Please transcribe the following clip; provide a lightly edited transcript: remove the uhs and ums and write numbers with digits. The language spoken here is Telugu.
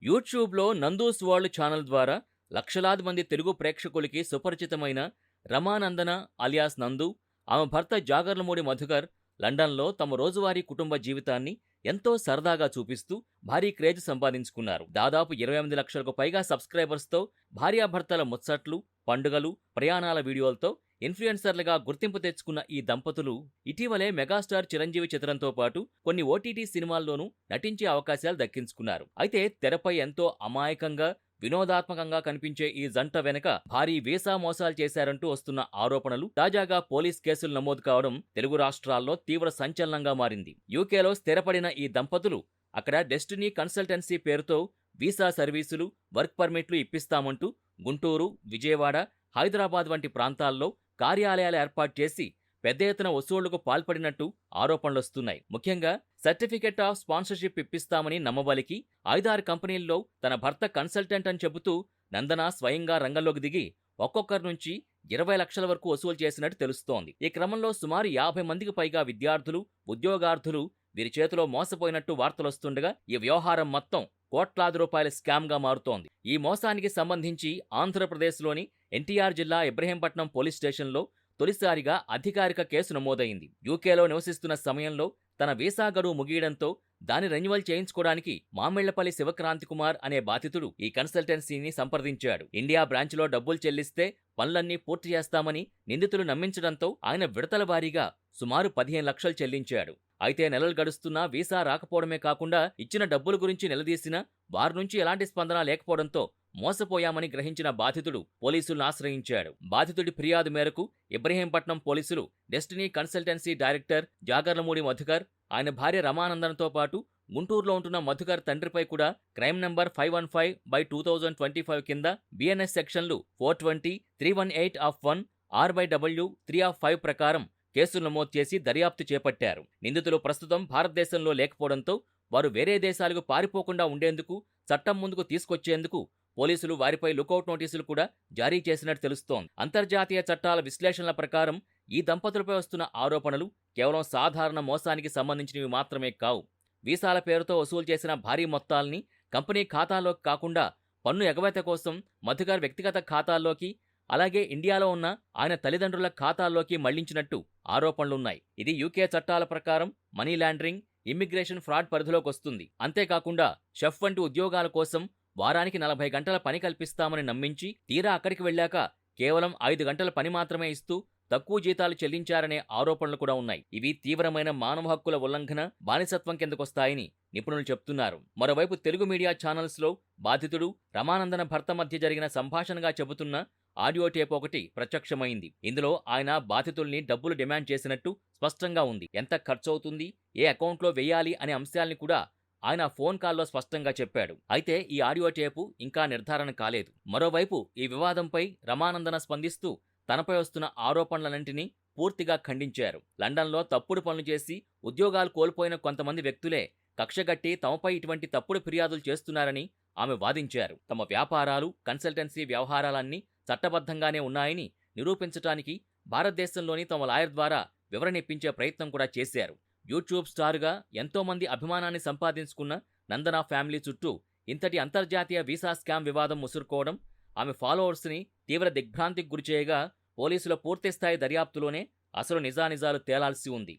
యూట్యూబ్లో నందూస్ వరల్డ్ ఛానల్ ద్వారా లక్షలాది మంది తెలుగు ప్రేక్షకులకి సుపరిచితమైన రమానందన అలియాస్ నందు, ఆమె భర్త జాగర్లమూడి మధుకర్ లండన్లో తమ రోజువారీ కుటుంబ జీవితాన్ని ఎంతో సరదాగా చూపిస్తూ భారీ క్రేజ్ సంపాదించుకున్నారు. దాదాపు 28 లక్షలకు పైగా సబ్స్క్రైబర్స్తో భార్యాభర్తల ముచ్చట్లు, పండుగలు, ప్రయాణాల వీడియోలతో ఇన్ఫ్లుయెన్సర్లుగా గుర్తింపు తెచ్చుకున్న ఈ దంపతులు ఇటీవలే మెగాస్టార్ చిరంజీవి చిత్రంతో పాటు కొన్ని ఓటీటీ సినిమాల్లోనూ నటించే అవకాశాలు దక్కించుకున్నారు. అయితే తెరపై ఎంతో అమాయకంగా, వినోదాత్మకంగా కనిపించే ఈ జంట వెనక భారీ వీసా మోసాలు చేశారంటూ వస్తున్న ఆరోపణలు తాజాగా పోలీస్ కేసులు నమోదు కావడం తెలుగు రాష్ట్రాల్లో తీవ్ర సంచలనంగా మారింది. యూకేలో స్థిరపడిన ఈ దంపతులు అక్కడ డెస్టినీ కన్సల్టెన్సీ పేరుతో వీసా సర్వీసులు, వర్క్ పర్మిట్లు ఇప్పిస్తామంటూ గుంటూరు, విజయవాడ, హైదరాబాద్ వంటి ప్రాంతాల్లో కార్యాలయాలు ఏర్పాటు చేసి పెద్ద ఎత్తున వసూళ్లకు పాల్పడినట్టు ఆరోపణలొస్తున్నాయి. ముఖ్యంగా సర్టిఫికెట్ ఆఫ్ స్పాన్సర్షిప్ ఇప్పిస్తామని నమ్మబలికి 5-6 కంపెనీల్లో తన భర్త కన్సల్టెంట్ అని చెబుతూ నందన స్వయంగా రంగంలోకి దిగి ఒక్కొక్కరి నుంచి 20 లక్షల వరకు వసూలు చేసినట్టు తెలుస్తోంది. ఈ క్రమంలో సుమారు 50 మందికి పైగా విద్యార్థులు, ఉద్యోగార్థులు వీరి చేతిలో మోసపోయినట్టు వార్తలొస్తుండగా ఈ వ్యవహారం మొత్తం కోట్లాది రూపాయల స్కామ్ గా మారుతోంది. ఈ మోసానికి సంబంధించి ఆంధ్రప్రదేశ్లోని ఎన్టీఆర్ జిల్లా ఇబ్రహీంపట్నం పోలీస్ స్టేషన్లో తొలిసారిగా అధికారిక కేసు నమోదైంది. యూకేలో నివసిస్తున్న సమయంలో తన వీసా గడువు ముగియడంతో దాన్ని రెన్యువల్ చేయించుకోవడానికి మామిళ్లపల్లి శివక్రాంతి కుమార్ అనే బాధితుడు ఈ కన్సల్టెన్సీని సంప్రదించాడు. ఇండియా బ్రాంచ్లో డబ్బులు చెల్లిస్తే పనులన్నీ పూర్తి చేస్తామని నిందితులు నమ్మించడంతో ఆయన విడతల వారీగా సుమారు 15 లక్షలు చెల్లించాడు. అయితే నెలలు గడుస్తున్నా వీసా రాకపోవడమే కాకుండా ఇచ్చిన డబ్బుల గురించి నిలదీసినా వారి నుంచి ఎలాంటి స్పందన లేకపోవడంతో మోసపోయామని గ్రహించిన బాధితుడు పోలీసులను ఆశ్రయించాడు. బాధితుడి ఫిర్యాదు మేరకు ఇబ్రహీంపట్నం పోలీసులు destiny consultancy director Jagarlamudi Madhukar, ఆయన భార్య రమానందన్తో పాటు గుంటూరులో ఉంటున్న మధుకర్ తండ్రిపై కూడా క్రైమ్ నంబర్ 515/2025 కింద బిఎన్ఎస్ సెక్షన్లు 420, 318 ఆఫ్ 1, R/W 3 ఆఫ్ 5 ప్రకారం కేసులు నమోదు చేసి దర్యాప్తు చేపట్టారు. నిందితులు ప్రస్తుతం భారతదేశంలో లేకపోవడంతో వారు వేరే దేశాలకు పారిపోకుండా ఉండేందుకు చట్టం ముందుకు తీసుకొచ్చేందుకు పోలీసులు వారిపై లుకౌట్ నోటీసులు కూడా జారీ చేసినట్టు తెలుస్తోంది. అంతర్జాతీయ చట్టాల విశ్లేషణల ప్రకారం ఈ దంపతులపై వస్తున్న ఆరోపణలు కేవలం సాధారణ మోసానికి సంబంధించినవి మాత్రమే కావు. వీసాల పేరుతో వసూలు చేసిన భారీ మొత్తాల్ని కంపెనీ ఖాతాలోకి కాకుండా పన్ను ఎగవేత కోసం మధుకర్ వ్యక్తిగత ఖాతాల్లోకి, అలాగే ఇండియాలో ఉన్న ఆయన తల్లిదండ్రుల ఖాతాల్లోకి మళ్లించినట్టు ఆరోపణలున్నాయి. ఇది యూకే చట్టాల ప్రకారం మనీ లాండరింగ్, ఇమ్మిగ్రేషన్ ఫ్రాడ్ పరిధిలోకి వస్తుంది. అంతేకాకుండా షెఫ్ వంటి ఉద్యోగాల కోసం వారానికి 40 గంటల పని కల్పిస్తామని నమ్మించి తీరా అక్కడికి వెళ్ళాక కేవలం 5 గంటల పని మాత్రమే ఇస్తూ తక్కువ జీతాలు చెల్లించారనే ఆరోపణలు కూడా ఉన్నాయి. ఇవి తీవ్రమైన మానవ హక్కుల ఉల్లంఘన, బానిసత్వం కిందకొస్తాయని నిపుణులు చెప్తున్నారు. మరోవైపు తెలుగు మీడియా ఛానల్స్లో బాధితుడు, రమానందన భర్త మధ్య జరిగిన సంభాషణగా చెబుతున్న ఆడియో టేప్ ఒకటి ప్రత్యక్షమైంది. ఇందులో ఆయన బాధితుల్ని డబ్బులు డిమాండ్ చేసినట్టు స్పష్టంగా ఉంది. ఎంత ఖర్చవుతుంది, ఏ అకౌంట్లో వేయాలి అనే అంశాల్ని కూడా ఆయన ఫోన్ కాల్లో స్పష్టంగా చెప్పాడు. అయితే ఈ ఆడియో టేపు ఇంకా నిర్ధారణ కాలేదు. మరోవైపు ఈ వివాదంపై రమానందన స్పందిస్తూ తనపై వస్తున్న ఆరోపణలన్నింటినీ పూర్తిగా ఖండించారు. లండన్లో తప్పుడు పనులు చేసి ఉద్యోగాలు కోల్పోయిన కొంతమంది వ్యక్తులే కక్షగట్టి తమపై ఇటువంటి తప్పుడు ఫిర్యాదులు చేస్తున్నారని ఆమె వాదించారు. తమ వ్యాపారాలు, కన్సల్టెన్సీ వ్యవహారాలన్నీ చట్టబద్ధంగానే ఉన్నాయని నిరూపించడానికి భారతదేశంలోని తమ లాయర్ ద్వారా వివరణ ఇప్పించే ప్రయత్నం కూడా చేశారు. యూట్యూబ్ స్టార్గా ఎంతోమంది అభిమానాన్ని సంపాదించుకున్న నందన ఫ్యామిలీ చుట్టూ ఇంతటి అంతర్జాతీయ వీసా స్కామ్ వివాదం ముసురుకోవడం ఆమె ఫాలోవర్స్ని తీవ్ర దిగ్భ్రాంతికి గురిచేయగా పోలీసుల పూర్తిస్థాయి దర్యాప్తులోనే అసలు నిజానిజాలు తేలాల్సి ఉంది.